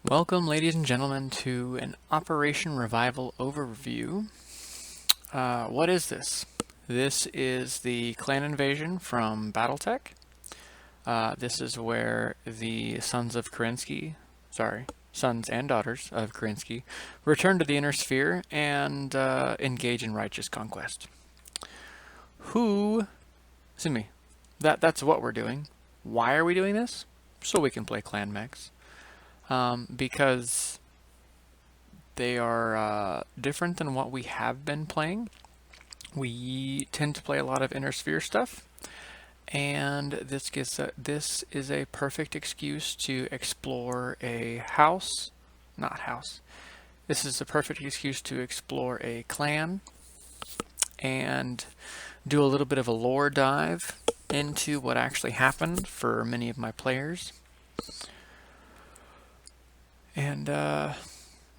Welcome, ladies and gentlemen, to an Operation Revival overview. What is this? This is the clan invasion from BattleTech. This is where the sons and daughters of Kerensky return to the Inner Sphere and engage in righteous conquest. That's what we're doing. Why are we doing this? So we can play clan mechs. Because they are different than what we have been playing. We tend to play a lot of Inner Sphere stuff, and this is a perfect excuse to explore a house, not house. This is a perfect excuse to explore a clan and do a little bit of a lore dive into what actually happened for many of my players. And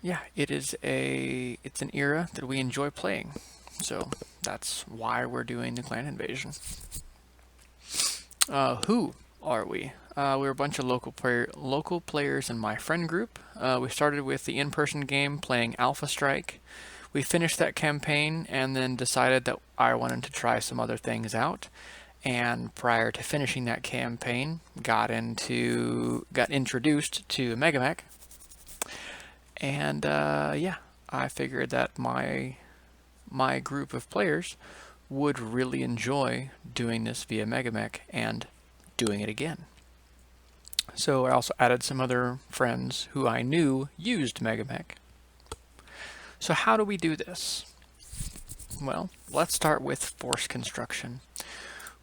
yeah, it's an era that we enjoy playing. So that's why we're doing the clan invasion. Who are we? We're a bunch of local players in my friend group. We started with the in-person game playing Alpha Strike. We finished that campaign and then decided that I wanted to try some other things out. And prior to finishing that campaign, got introduced to Megamek. And yeah, I figured that my group of players would really enjoy doing this via Megamek and doing it again. So I also added some other friends who I knew used Megamek. So how do we do this? Well, let's start with force construction.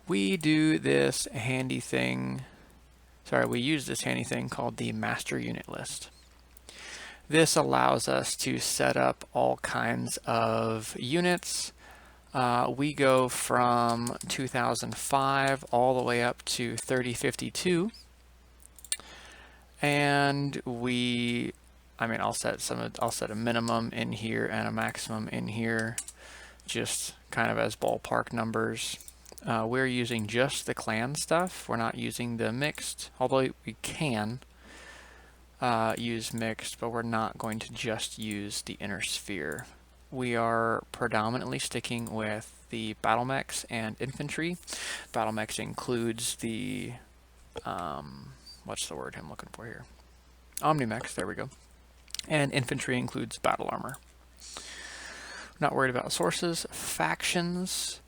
We do this handy thing, we use this handy thing called the master unit list. This allows us to set up all kinds of units. We go from 2005 all the way up to 3052. And I'll set a minimum in here and a maximum in here, just kind of as ballpark numbers. We're using just the clan stuff. We're not using the mixed, although we can use mixed, but we're not going to just use the Inner Sphere. We are predominantly sticking with the battle mechs and infantry. Battle mechs includes the what's the word I'm looking for here? Omnimechs, there we go. And infantry includes battle armor. Not worried about sources. Factions.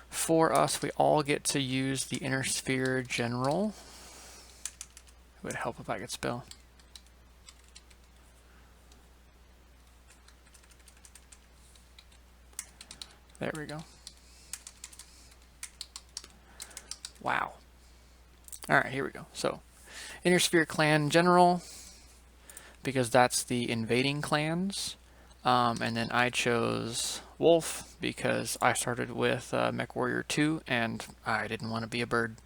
For us, we all get to use the Inner Sphere General. It would help if I could spell. There we go. Wow. Alright, here we go. So, Inner Sphere Clan General, because that's the invading clans. And then I chose Wolf, because I started with Mech Warrior 2, and I didn't want to be a bird.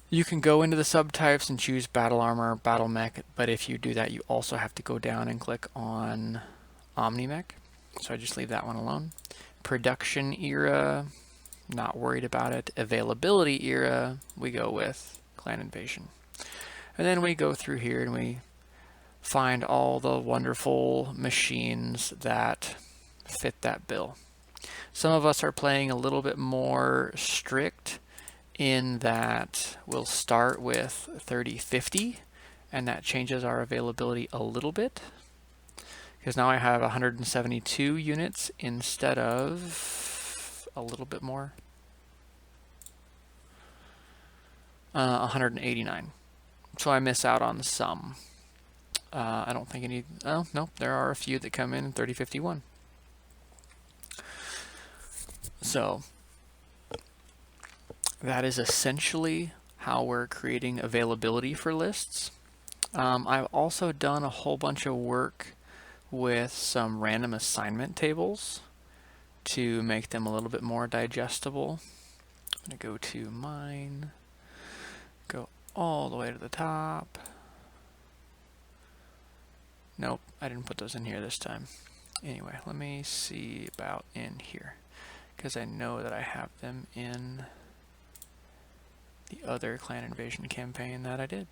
You can go into the subtypes and choose Battle Armor, Battle Mech, but if you do that, you also have to go down and click on Omnimech. So I just leave that one alone. Production era, not worried about it. Availability era, we go with Clan Invasion. And then we go through here and we find all the wonderful machines that fit that bill. Some of us are playing a little bit more strict in that we'll start with 3050, and that changes our availability a little bit, because now I have 172 units instead of a little bit more, 189. So I miss out on some. I don't think any, oh no, there are a few that come in 3051. So that is essentially how we're creating availability for lists. I've also done a whole bunch of work with some random assignment tables to make them a little bit more digestible. I'm going to go to mine, go all the way to the top. Nope, I didn't put those in here this time. Anyway, let me see about in here, because I know that I have them in the other clan invasion campaign that I did.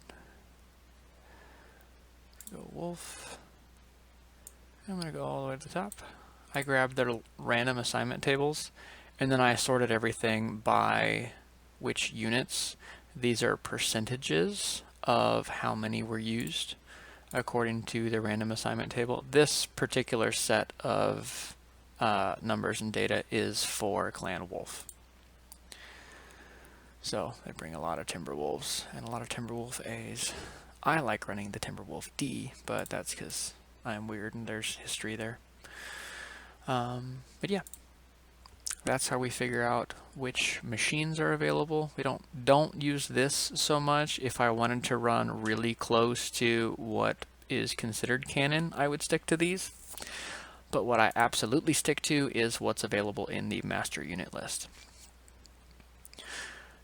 Go wolf. I'm going to go all the way to the top. I grabbed their random assignment tables, and then I sorted everything by which units. These are percentages of how many were used according to the random assignment table. This particular set of numbers and data is for Clan Wolf. So they bring a lot of Timberwolves and a lot of Timberwolf A's. I like running the Timberwolf D, but that's because I'm weird and there's history there. But yeah, that's how we figure out which machines are available. We don't use this so much. If I wanted to run really close to what is considered canon, I would stick to these. But what I absolutely stick to is what's available in the master unit list.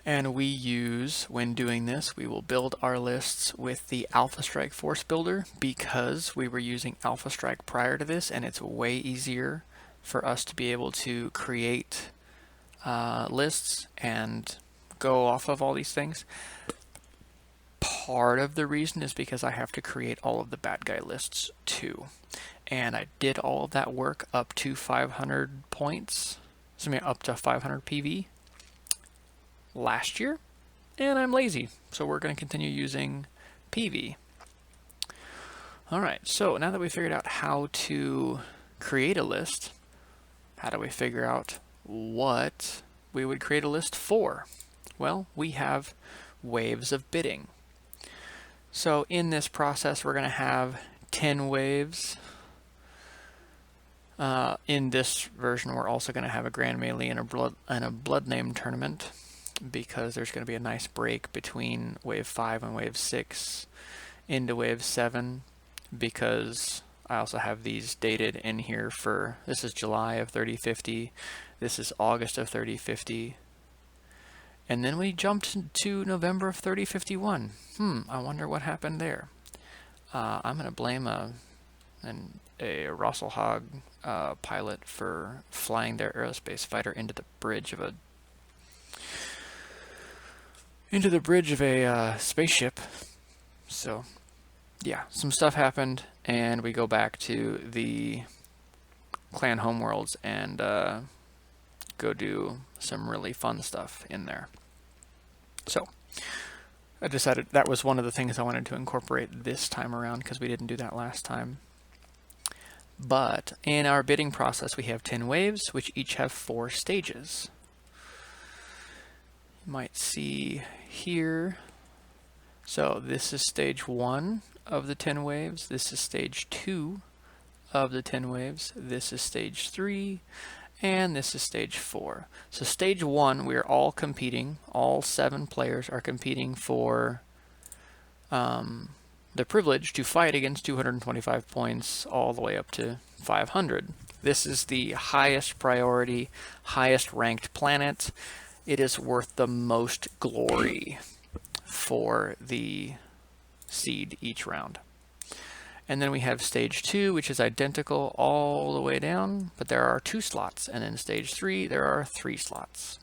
And we use, when doing this, we will build our lists with the Alpha Strike Force Builder because we were using Alpha Strike prior to this, and it's way easier for us to be able to create lists and go off of all these things. Part of the reason is because I have to create all of the bad guy lists too. And I did all of that work up to 500 points, up to 500 PV last year, and I'm lazy, so we're going to continue using PV. Alright, so now that we figured out how to create a list, how do we figure out what we would create a list for? Well, we have waves of bidding. So in this process, we're going to have 10 waves. In this version, we're also going to have a Grand Melee and a Blood Name tournament, because there's going to be a nice break between wave 5 and wave 6 into wave 7, because I also have these dated in here for, this is July of 3050, this is August of 3050, and then we jumped to November of 3051. I wonder what happened there. I'm going to blame a Rosselhog pilot for flying their aerospace fighter into the bridge of a spaceship. So yeah, some stuff happened, and we go back to the clan homeworlds and go do some really fun stuff in there. So I decided that was one of the things I wanted to incorporate this time around, because we didn't do that last time. But in our bidding process, we have 10 waves, which each have 4 stages. You might see here, so this is stage 1 of the 10 waves, this is stage 2 of the 10 waves, this is stage 3, and this is stage 4. So stage 1, we are all competing, all 7 players are competing for the privilege to fight against 225 points all the way up to 500. This is the highest priority, highest ranked planet. It is worth the most glory for the seed each round. And then we have stage 2, which is identical all the way down, but there are 2 slots. And in stage 3, there are 3 slots.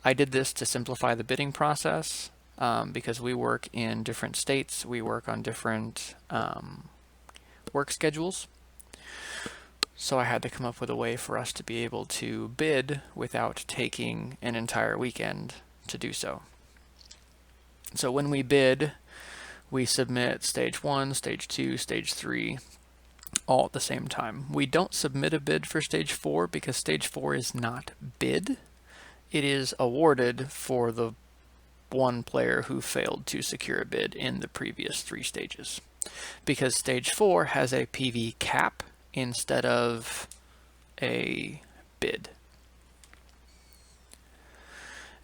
I did this to simplify the bidding process because we work in different states. We work on different work schedules. So I had to come up with a way for us to be able to bid without taking an entire weekend to do so. So when we bid, we submit stage 1, stage 2, stage 3, all at the same time. We don't submit a bid for stage 4 because stage 4 is not bid. It is awarded for the one player who failed to secure a bid in the previous 3 stages. Because stage 4 has a PV cap instead of a bid.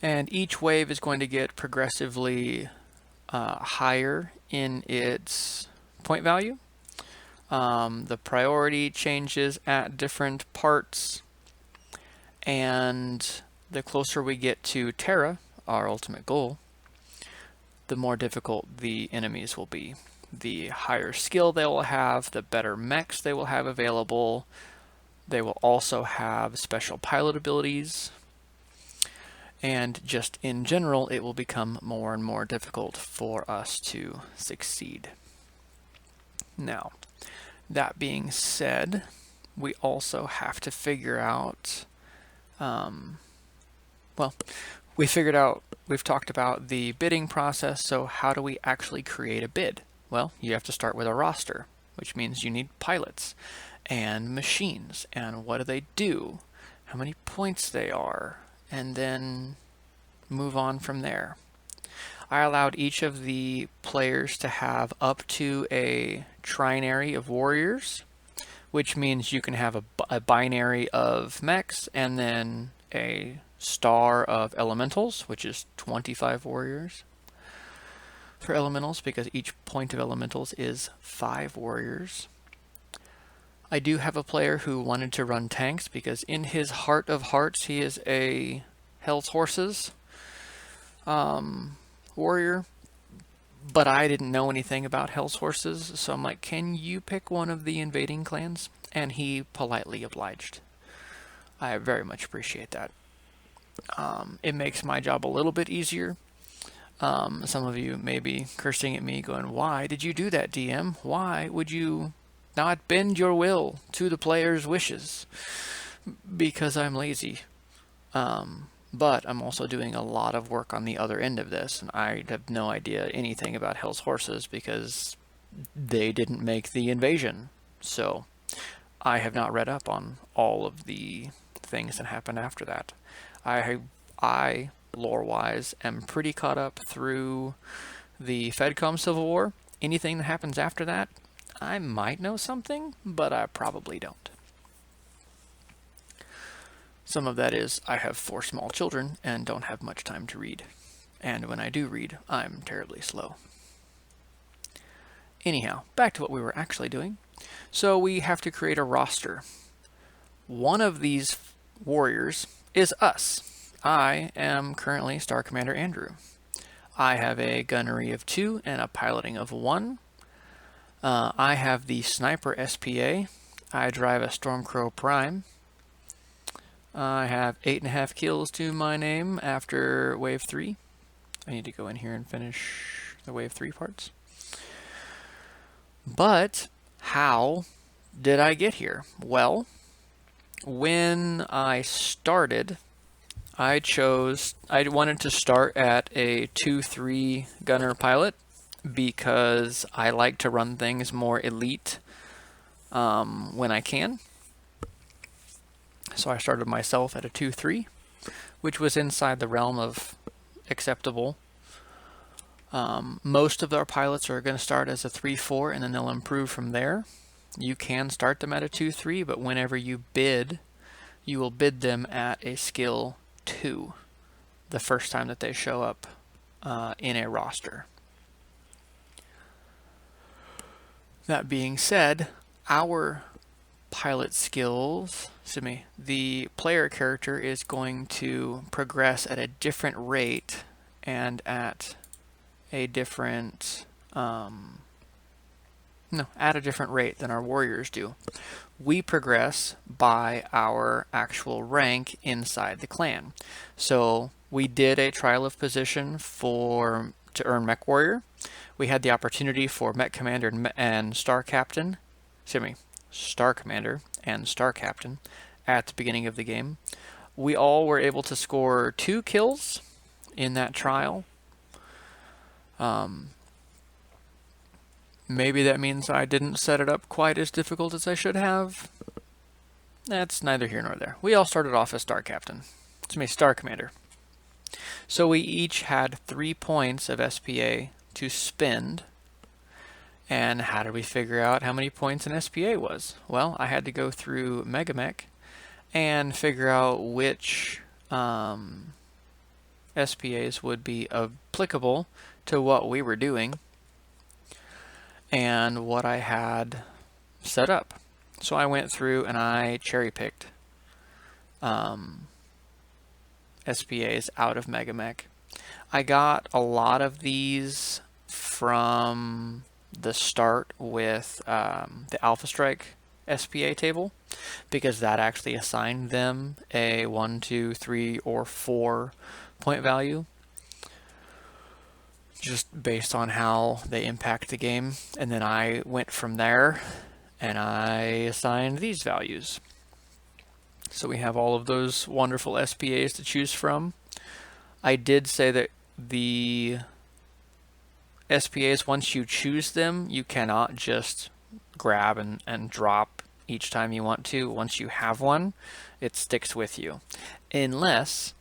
And each wave is going to get progressively higher in its point value. The priority changes at different parts, and the closer we get to Terra, our ultimate goal, the more difficult the enemies will be. The higher skill they will have, the better mechs they will have available. They will also have special pilot abilities, and just in general, it will become more and more difficult for us to succeed. Now, that being said, we also have to figure out, well, we've talked about the bidding process, so how do we actually create a bid? Well, you have to start with a roster, which means you need pilots and machines, and what do they do, how many points they are, and then move on from there. I allowed each of the players to have up to a trinary of warriors, which means you can have a binary of mechs and then a star of elementals, which is 25 warriors for elementals, because each point of elementals is 5 warriors. I do have a player who wanted to run tanks because in his heart of hearts he is a Hell's Horses warrior, but I didn't know anything about Hell's Horses, so I'm like, can you pick one of the invading clans? And he politely obliged. I very much appreciate that. It makes my job a little bit easier. Some of you may be cursing at me going, why did you do that, DM? Why would you not bend your will to the player's wishes? Because I'm lazy. But I'm also doing a lot of work on the other end of this, and I have no idea anything about Hell's Horses because they didn't make the invasion. So I have not read up on all of the things that happened after that. I lore-wise, am pretty caught up through the FedCom Civil War. Anything that happens after that, I might know something, but I probably don't. Some of that is I have 4 small children and don't have much time to read. And when I do read, I'm terribly slow. Anyhow, back to what we were actually doing. So we have to create a roster. One of these warriors is us. I am currently Star Commander Andrew. I have a gunnery of 2 and a piloting of 1. I have the Sniper SPA. I drive a Stormcrow Prime. I have 8.5 kills to my name after Wave 3. I need to go in here and finish the Wave 3 parts. But how did I get here? Well, when I started, I wanted to start at a 2-3 gunner pilot because I like to run things more elite when I can. So I started myself at a 2-3, which was inside the realm of acceptable. Most of our pilots are going to start as a 3-4 and then they'll improve from there. You can start them at a 2-3, but whenever you bid, you will bid them at a skill 2 the first time that they show up in a roster. That being said, our pilot skills, the player character is going to progress at a different rate and at a different rate than our warriors do. We progress by our actual rank inside the clan. So we did a trial of position to earn Mech Warrior. We had the opportunity for Mech Commander and Star Captain, Star Commander and Star Captain at the beginning of the game. We all were able to score 2 kills in that trial. Maybe that means I didn't set it up quite as difficult as I should have. That's neither here nor there. We all started off as Star Captain. Star Commander. So we each had 3 points of SPA to spend. And how did we figure out how many points an SPA was? Well, I had to go through Megamek and figure out which SPAs would be applicable to what we were doing and what I had set up. So I went through and I cherry-picked SPAs out of Megamek. I got a lot of these from the start with the Alpha Strike SPA table, because that actually assigned them a 1, 2, 3, or 4 point value. just based on how they impact the game. And then I went from there and I assigned these values. So we have all of those wonderful SPAs to choose from. I did say that the SPAs, once you choose them, you cannot just grab and drop each time you want to. Once you have one, it sticks with you. Unless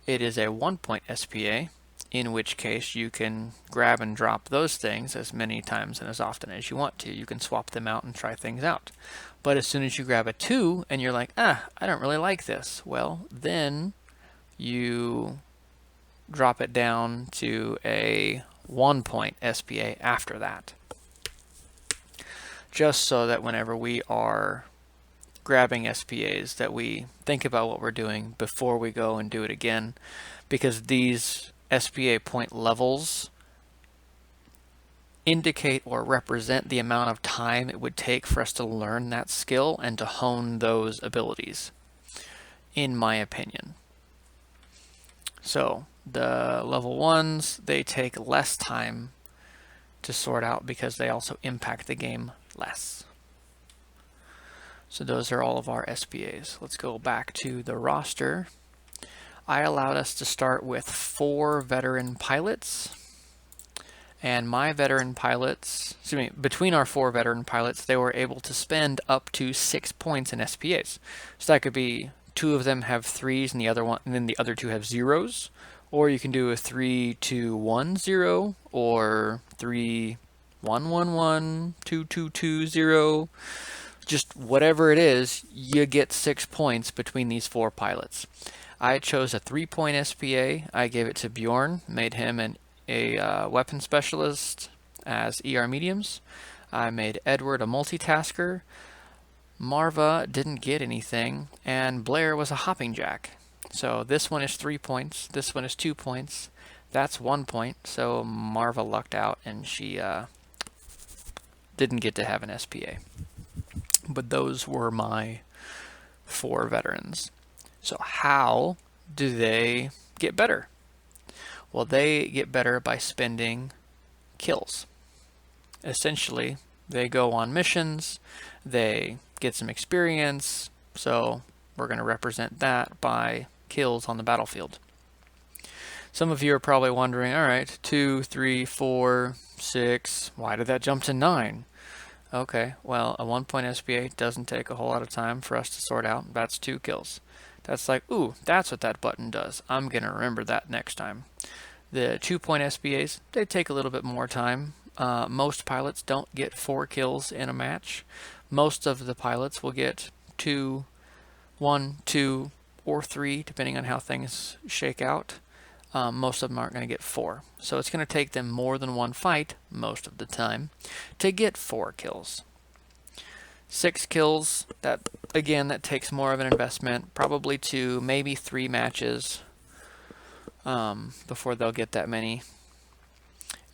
it is a 1-point SPA, in which case you can grab and drop those things as many times and as often as you want to. You can swap them out and try things out. But as soon as you grab a 2 and you're like, I don't really like this, well, then you drop it down to a 1-point SPA after that. Just so that whenever we are grabbing SPAs, that we think about what we're doing before we go and do it again, because these SPA point levels indicate or represent the amount of time it would take for us to learn that skill and to hone those abilities, in my opinion. So the level 1s, they take less time to sort out because they also impact the game less. So those are all of our SPAs. Let's go back to the roster. I allowed us to start with 4 veteran pilots. And my veteran pilots, between our 4 veteran pilots, they were able to spend up to 6 points in SPAs. So that could be 2 of them have 3s and then the other 2 have 0s. Or you can do a 3-2-1-0 or 3-1-1-1, 2-2-2-0. Just whatever it is, you get 6 points between these 4 pilots. I chose a 3-point SPA. I gave it to Bjorn, made him a weapon specialist as ER mediums. I made Edward a multitasker. Marva didn't get anything, and Blair was a hopping jack. So this one is 3 points, this one is 2 points, that's 1 point, so Marva lucked out and she didn't get to have an SPA. But those were my 4 veterans. So how do they get better? Well, they get better by spending kills. Essentially, they go on missions, they get some experience, so we're going to represent that by kills on the battlefield. Some of you are probably wondering, all right, 2, 3, 4, 6, why did that jump to 9? Okay, well, a 1-point SPA doesn't take a whole lot of time for us to sort out. That's 2 kills. That's like, ooh, that's what that button does. I'm going to remember that next time. The 2-point SPAs, they take a little bit more time. Most pilots don't get 4 kills in a match. Most of the pilots will get 2, 1, 2, or 3, depending on how things shake out. Most of them aren't going to get 4. So it's going to take them more than 1 fight, most of the time, to get 4 kills. 6 kills, that takes more of an investment, probably 2, maybe 3 matches before they'll get that many.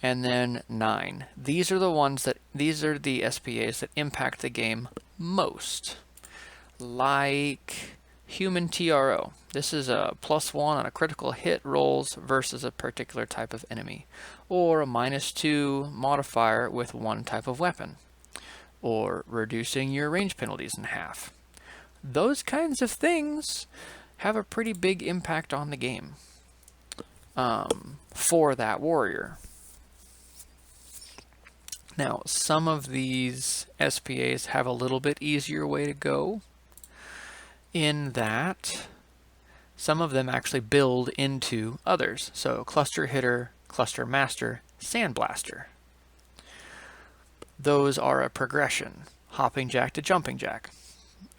And then 9. These are the SPAs that impact the game most. Like Human TRO. This is a +1 on a critical hit rolls versus a particular type of enemy. Or a -2 modifier with one type of weapon. Or reducing your range penalties in half. Those kinds of things have a pretty big impact on the game for that warrior. Now, some of these SPAs have a little bit easier way to go, in that some of them actually build into others. So Cluster Hitter, Cluster Master, Sandblaster. Those are a progression. Hopping Jack to Jumping Jack.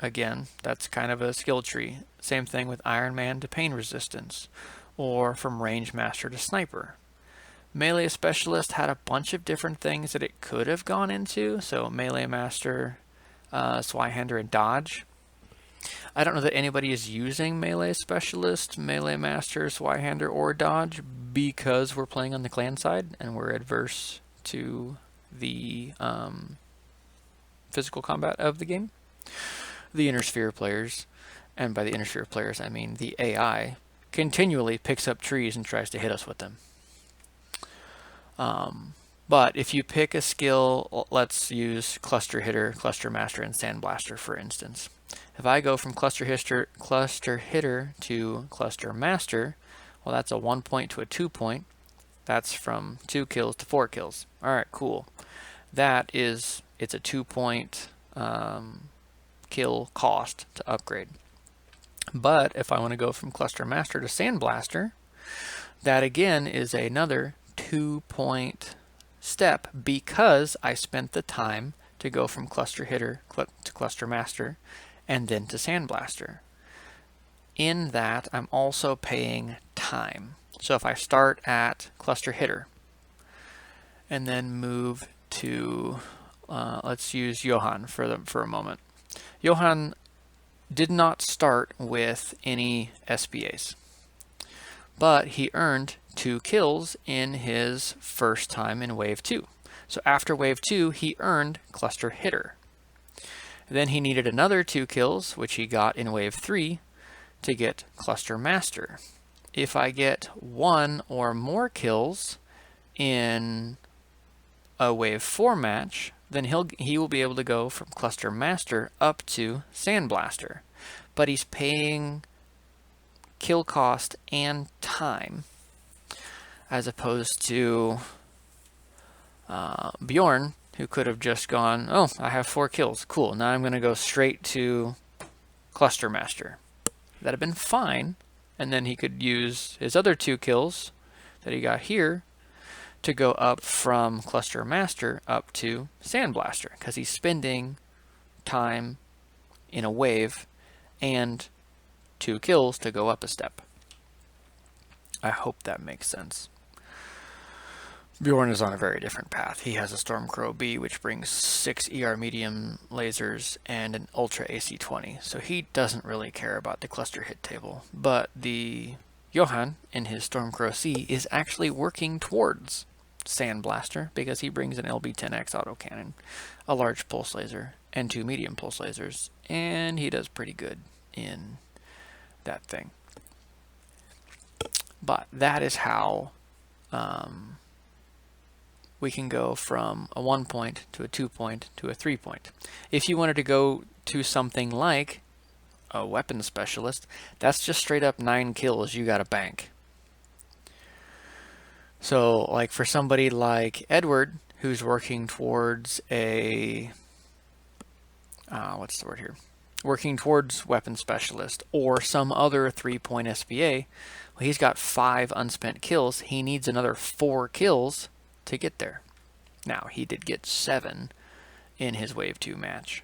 Again, that's kind of a skill tree. Same thing with Iron Man to Pain Resistance, or from Range Master to Sniper. Melee Specialist had a bunch of different things that it could have gone into. So Melee Master, Swyhander, and Dodge. I don't know that anybody is using Melee Specialist, Melee Master, Swyhander, or Dodge because we're playing on the clan side and we're adverse to the physical combat of the game. The Inner Sphere players, and by the Inner Sphere players I mean the AI, continually picks up trees and tries to hit us with them. But if you pick a skill, let's use Cluster Hitter, Cluster Master, and Sandblaster for instance. If I go from Cluster Hitter to Cluster Master, well, that's a 1 point to a 2 point. That's from 2 kills to 4 kills. All right, cool. It's a 2 point kill cost to upgrade. But if I want to go from Cluster Master to Sandblaster, that again is another 2 point step because I spent the time to go from Cluster Hitter to Cluster Master and then to Sandblaster. In that, I'm also paying time. So if I start at Cluster Hitter and then move to, let's use Johan for a moment. Johan did not start with any SBAs, but he earned 2 kills in his first time in Wave 2. So after Wave 2, he earned Cluster Hitter. Then he needed another 2 kills, which he got in Wave 3, to get Cluster Master. If I get 1 or more kills in a Wave 4 match, then he will be able to go from Cluster Master up to Sandblaster. But he's paying kill cost and time, as opposed to Bjorn, who could have just gone, oh, I have 4 kills. Cool, now I'm going to go straight to Cluster Master. That'd have been fine, and then he could use his other 2 kills that he got here to go up from Cluster Master up to Sandblaster, because he's spending time in a wave and 2 kills to go up a step. I hope that makes sense. Bjorn is on a very different path. He has a Stormcrow B, which brings 6 ER medium lasers and an Ultra AC-20, so he doesn't really care about the cluster hit table. But the Johan in his Stormcrow C is actually working towards Sandblaster because he brings an LB-10X autocannon, a large pulse laser, and 2 medium pulse lasers, and he does pretty good in that thing. But that is how we can go from a 1 point to a 2 point to a 3 point. If you wanted to go to something like a weapon specialist, that's just straight up 9 kills you got to bank. So like for somebody like Edward, who's working towards a, what's the word here? Working towards weapon specialist or some other 3-point SBA, well, he's got 5 unspent kills. He needs another 4 kills to get there. Now, he did get 7 in his Wave 2 match.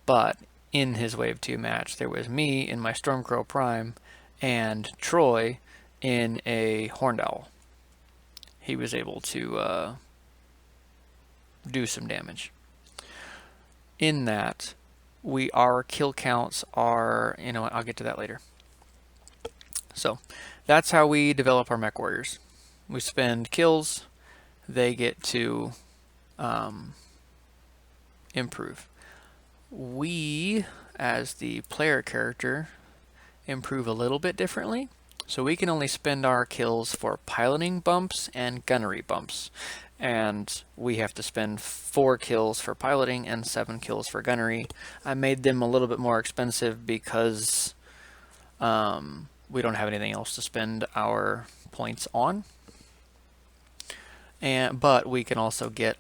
But in his Wave 2 match, there was me in my Stormcrow Prime and Troy in a Horned Owl. He was able to do some damage. In that, our kill counts are, you know what, I'll get to that later. So, that's how we develop our mech warriors. We spend kills, they get to improve. We, as the player character, improve a little bit differently. So we can only spend our kills for piloting bumps and gunnery bumps. And we have to spend 4 kills for piloting and 7 kills for gunnery. I made them a little bit more expensive because we don't have anything else to spend our points on. But we can also get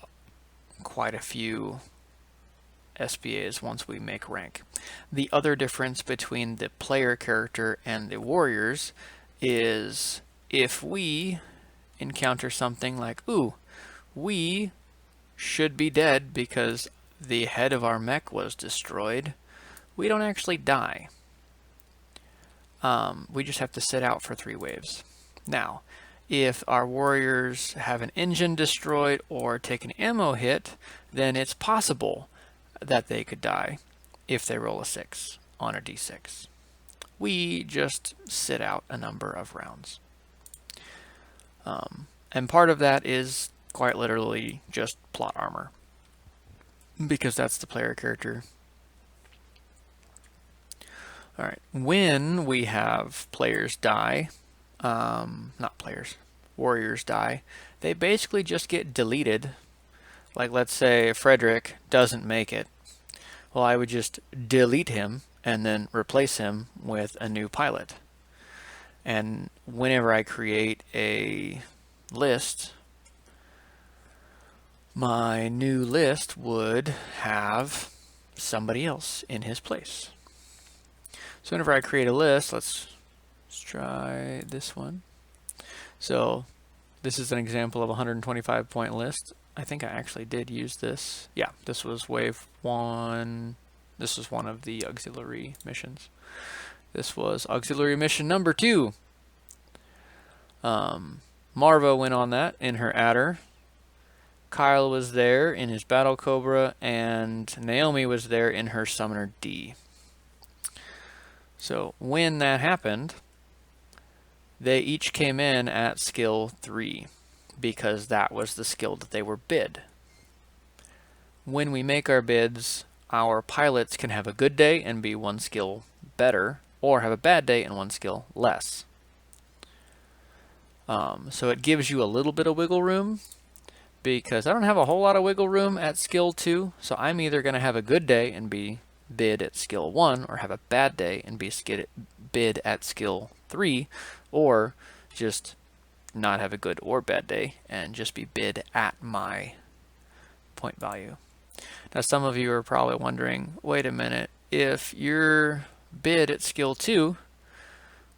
quite a few SBAs once we make rank. The other difference between the player character and the warriors is if we encounter something like, ooh, we should be dead because the head of our mech was destroyed, we don't actually die. We just have to sit out for 3 waves. Now, if our warriors have an engine destroyed or take an ammo hit, then it's possible that they could die if they roll a 6 on a d6. We just sit out a number of rounds. And part of that is quite literally just plot armor, because that's the player character. Alright, when we have players die, not players, warriors die, they basically just get deleted. Like let's say Frederick doesn't make it. Well, I would just delete him and then replace him with a new pilot. And whenever I create a list, my new list would have somebody else in his place. So whenever I create a list, let's try this one. So this is an example of a 125 point list. I think I actually did use this. Yeah, this was wave 1. This was one of the auxiliary missions. This was auxiliary mission number 2. Marva went on that in her adder. Kyle was there in his battle cobra, and Naomi was there in her summoner D. So when that happened, they each came in at skill 3 because that was the skill that they were bid. When we make our bids, our pilots can have a good day and be 1 skill better, or have a bad day and 1 skill less. So it gives you a little bit of wiggle room, because I don't have a whole lot of wiggle room at skill 2, so I'm either going to have a good day and be bid at skill 1, or have a bad day and be bid at skill 3, or just not have a good or bad day and just be bid at my point value. Now some of you are probably wondering, wait a minute, if you're bid at skill 2,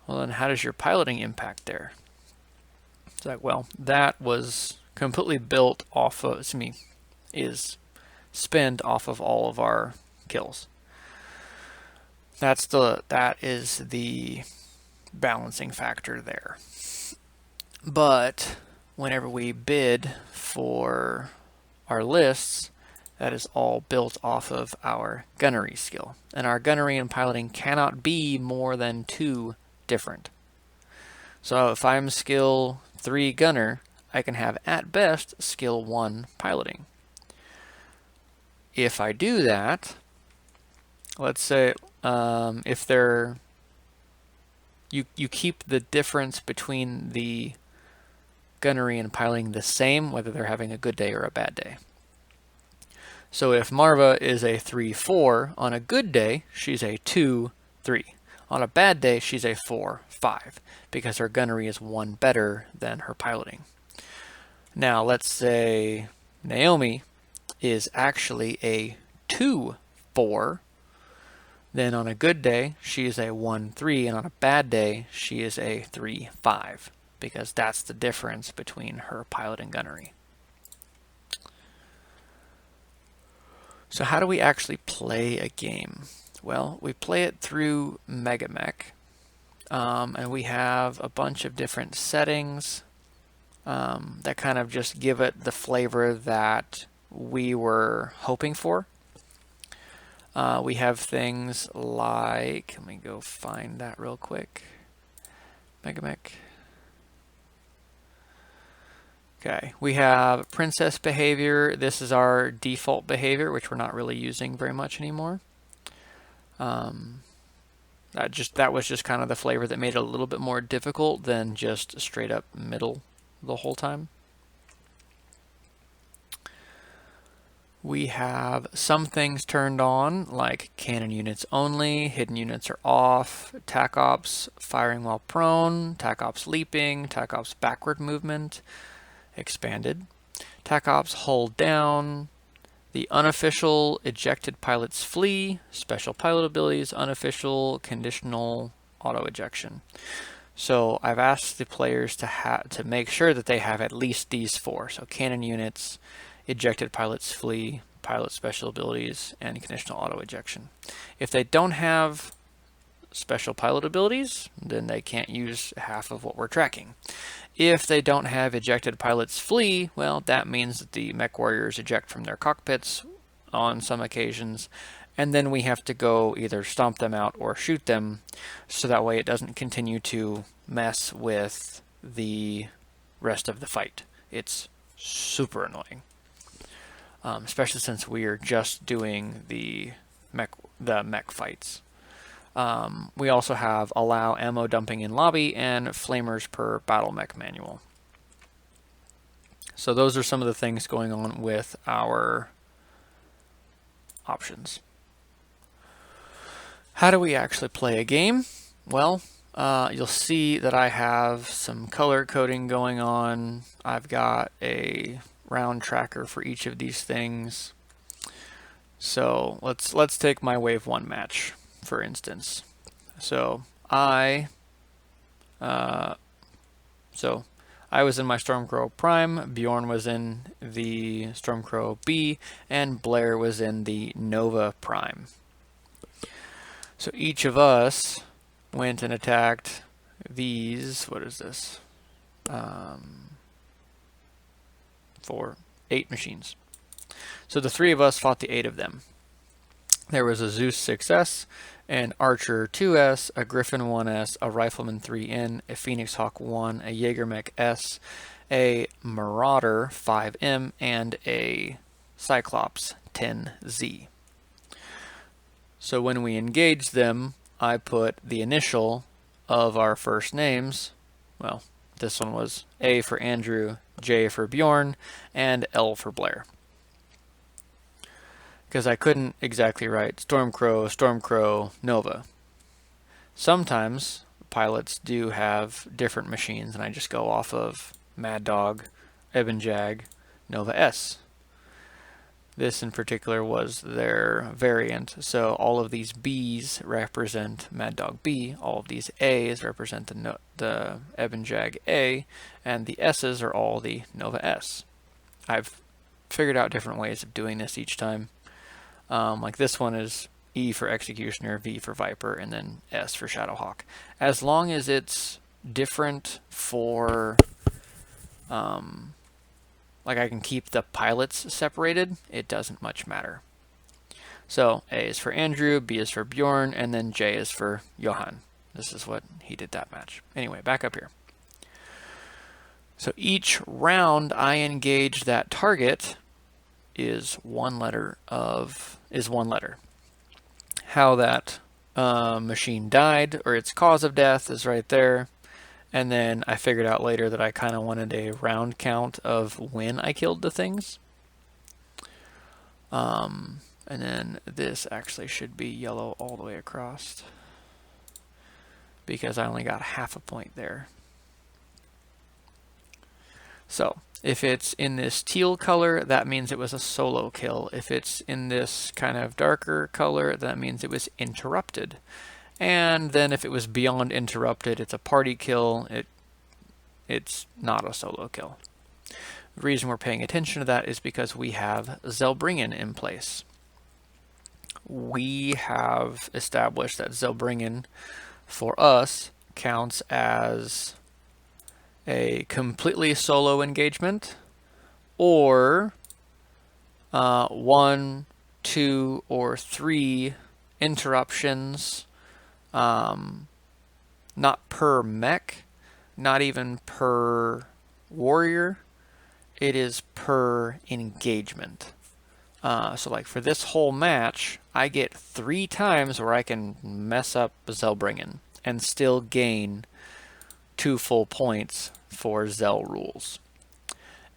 well then how does your piloting impact there? It's like, well, that was completely built off of, is spent off of all of our kills. That is the balancing factor there. But whenever we bid for our lists, that is all built off of our gunnery skill. And our gunnery and piloting cannot be more than 2 different. So if I'm skill 3 gunner, I can have at best skill 1 piloting. If I do that, let's say if they're you keep the difference between the gunnery and piloting the same, whether they're having a good day or a bad day. So if Marva is a 3-4, on a good day, she's a 2-3. On a bad day, she's a 4-5, because her gunnery is 1 better than her piloting. Now, let's say Naomi is actually a 2-4. Then on a good day, she is a 1-3, and on a bad day, she is a 3-5, because that's the difference between her pilot and gunnery. So how do we actually play a game? Well, we play it through Megamek, and we have a bunch of different settings that kind of just give it the flavor that we were hoping for. We have things like, let me go find that real quick. Megamek. Okay, we have princess behavior. This is our default behavior, which we're not really using very much anymore. That was just kind of the flavor that made it a little bit more difficult than just straight up middle the whole time. We have some things turned on, like cannon units only, hidden units are off, tac ops firing while prone, tac ops leaping, tac ops backward movement, expanded. Tac ops hold down. The unofficial ejected pilots flee. Special pilot abilities, unofficial conditional auto ejection. So I've asked the players to make sure that they have at least these 4. So cannon units, ejected pilots flee, pilot special abilities, and conditional auto ejection. If they don't have special pilot abilities, then they can't use half of what we're tracking. If they don't have ejected pilots flee, well, that means that the mech warriors eject from their cockpits on some occasions, and then we have to go either stomp them out or shoot them, so that way it doesn't continue to mess with the rest of the fight. It's super annoying, especially since we are just doing the mech fights. We also have allow ammo dumping in lobby and flamers per battle mech manual. So those are some of the things going on with our options. How do we actually play a game? Well, you'll see that I have some color coding going on. I've got a round tracker for each of these things. So let's take my wave 1 match, for instance. So I was in my Stormcrow Prime, Bjorn was in the Stormcrow B, and Blair was in the Nova Prime. So each of us went and attacked these, what is this? 8 machines. So the 3 of us fought the 8 of them. There was a Zeus 6S, an Archer 2S, a Griffin 1S, a Rifleman 3N, a Phoenix Hawk 1, a Megamek S, a Marauder 5M, and a Cyclops 10Z. So when we engaged them, I put the initial of our first names. Well, this one was A for Andrew, J for Bjorn, and L for Blair. Because I couldn't exactly write Stormcrow, Stormcrow, Nova. Sometimes pilots do have different machines, and I just go off of Mad Dog, Ebon Jag, Nova S. This in particular was their variant, so all of these B's represent Mad Dog B, all of these A's represent the Ebon Jag A, and the S's are all the Nova S. I've figured out different ways of doing this each time. Like this one is E for Executioner, V for Viper, and then S for Shadowhawk. As long as it's different for, like I can keep the pilots separated, it doesn't much matter. So A is for Andrew, B is for Bjorn, and then J is for Johan. This is what he did that match. Anyway, back up here. So each round I engage that target is one letter. How that machine died, or its cause of death, is right there. And then I figured out later that I kind of wanted a round count of when I killed the things. And then this actually should be yellow all the way across, because I only got half a point there. So if it's in this teal color, that means it was a solo kill. If it's in this kind of darker color, that means it was interrupted. And then if it was beyond interrupted, it's a party kill. It's not a solo kill. The reason we're paying attention to that is because we have Zelbringen in place. We have established that Zelbringen, for us, counts as a completely solo engagement, or 1, 2, or 3 interruptions, not per mech, not even per warrior, it is per engagement. So like for this whole match, I get 3 times where I can mess up Zelbringen and still gain 2 full points for Zell rules.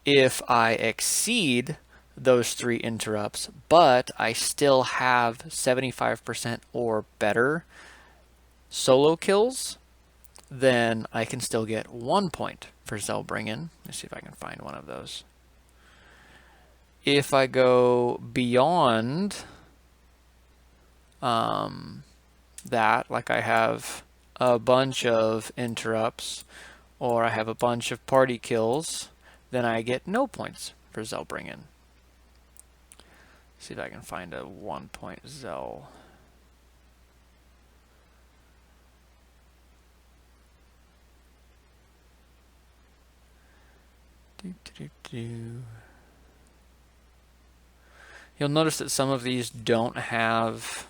If I exceed those 3 interrupts, but I still have 75% or better solo kills, then I can still get 1 point for Zelbringen. Let's see if I can find one of those. If I go beyond that, like I have a bunch of interrupts, or I have a bunch of party kills, then I get no points for Zelbringen. See if I can find a 1 point Zell. You'll notice that some of these don't have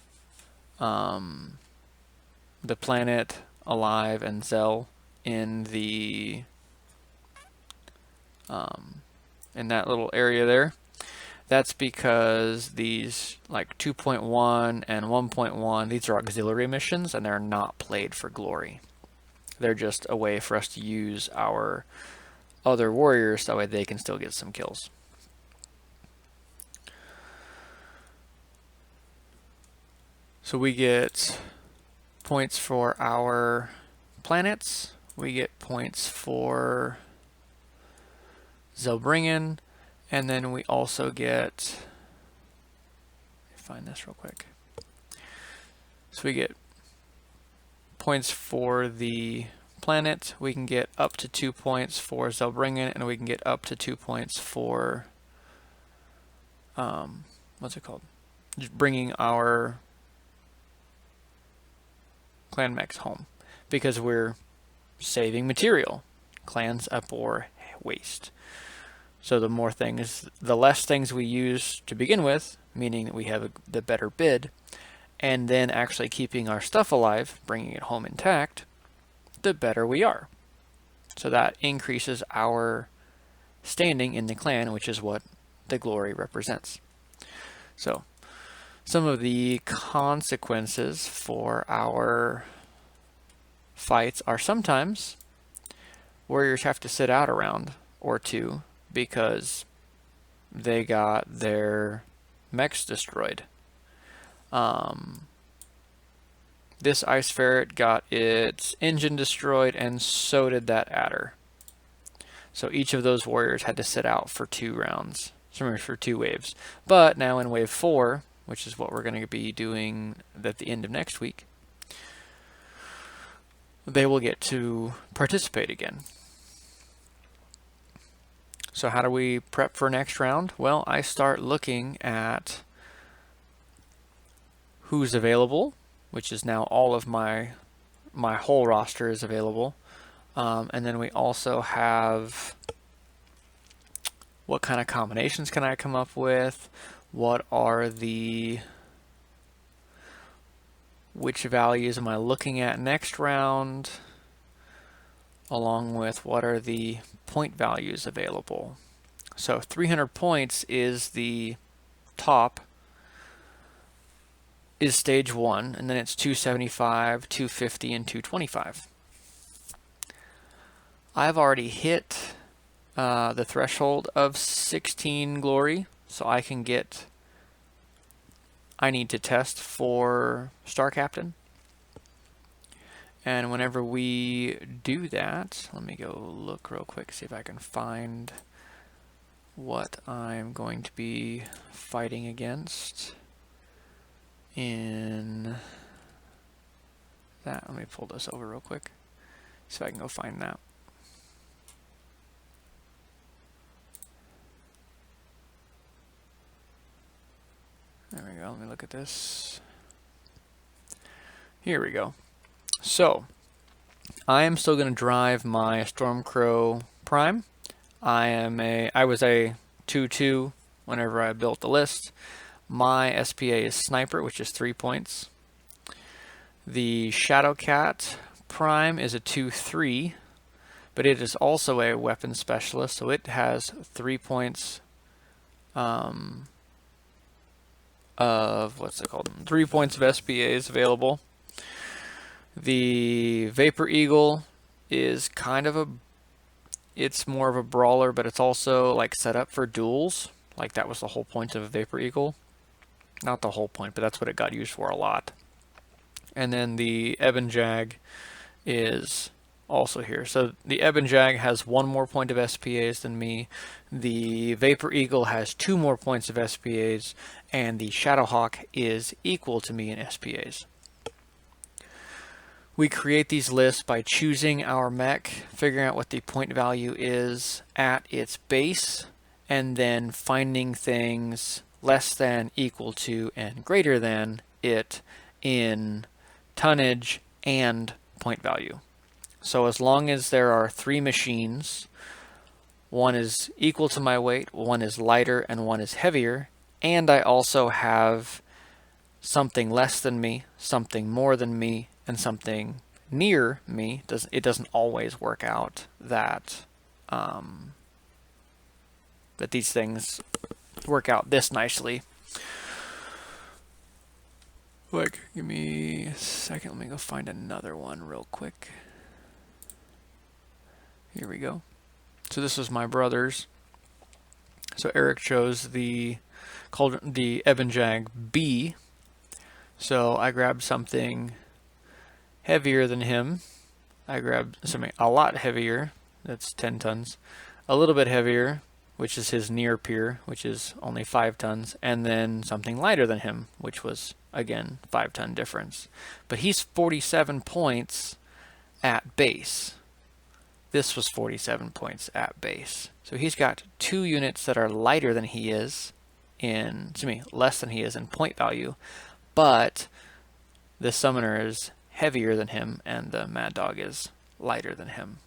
the planet, alive, and Zell in the in that little area there. That's because these like 2.1 and 1.1, these are auxiliary missions, and they're not played for glory. They're just a way for us to use our other warriors, that way they can still get some kills. So we get points for our planets, we get points for Zelbringen, and then we also get, let me find this real quick. So we get points for the planet, we can get up to 2 points for Zelbringen, and we can get up to 2 points for, what's it called? Just bringing our clan mechs home, because we're saving material. Clans abhor waste. So the more things, the less things we use to begin with, meaning that we have the better bid, and then actually keeping our stuff alive, bringing it home intact, the better we are. So that increases our standing in the clan, which is what the glory represents. So some of the consequences for our fights are sometimes warriors have to sit out a round or two because they got their mechs destroyed. This ice ferret got its engine destroyed, and so did that adder. So each of those warriors had to sit out for 2 rounds, for 2 waves. But now in wave 4, which is what we're going to be doing at the end of next week, they will get to participate again. So how do we prep for next round? Well, I start looking at who's available, which is now all of my whole roster is available. And then we also have what kind of combinations can I come up with? What are which values am I looking at next round? Along with what are the point values available. So 300 points is the top, is stage 1, and then it's 275, 250, and 225. I've already hit the threshold of 16 glory, so I need to test for Star Captain. And whenever we do that, let me go look real quick, see if I can find what I'm going to be fighting against in that. Let me pull this over real quick, see if I can go find that. There we go, let me look at this. Here we go. So, I am still going to drive my Stormcrow Prime. I was a 2-2 whenever I built the list. My SPA is Sniper, which is 3 points. The Shadowcat Prime is a 2-3, but it is also a weapon specialist, so it has 3 points of, what's it called? 3 points of SPAs available. The Vapor Eagle is kind of it's more of a brawler, but it's also like set up for duels. Like that was the whole point of a Vapor Eagle. Not the whole point, but that's what it got used for a lot. And then the Ebon Jag is also here. So the Ebon Jag has 1 more point of SPAs than me. The Vapor Eagle has 2 more points of SPAs, and the Shadowhawk is equal to me in SPAs. We create these lists by choosing our mech, figuring out what the point value is at its base, and then finding things less than, equal to, and greater than it in tonnage and point value. So as long as there are 3 machines, 1 is equal to my weight, 1 is lighter, and 1 is heavier, and I also have something less than me, something more than me, and something near me, it doesn't always work out that that these things work out this nicely. Quick, give me a second, let me go find another one real quick. Here we go. So this was my brother's. So Eric chose the Ebonjag B. So I grabbed something heavier than him. I grabbed something a lot heavier. That's 10 tons. A little bit heavier, which is his near peer, which is only 5 tons, and then something lighter than him, which was, again, 5-ton difference. But he's 47 points at base. This was 47 points at base. So he's got 2 units that are lighter than he is less than he is in point value, but the summoner is heavier than him and the Mad Dog is lighter than him.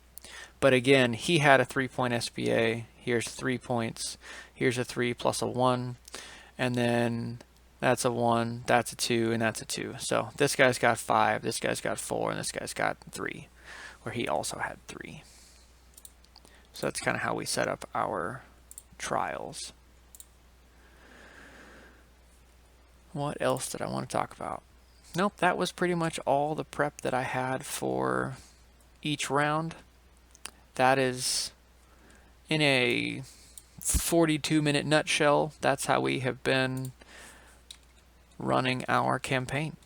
But again, he had a 3-point SBA. Here's 3 points. Here's a 3 plus a 1. And then that's a 1, that's a 2, and that's a 2. So this guy's got 5, this guy's got 4, and this guy's got 3, where he also had 3. So that's kind of how we set up our trials. What else did I want to talk about? Nope, that was pretty much all the prep that I had for each round. That is, in a 42-minute nutshell, that's how we have been running our campaign.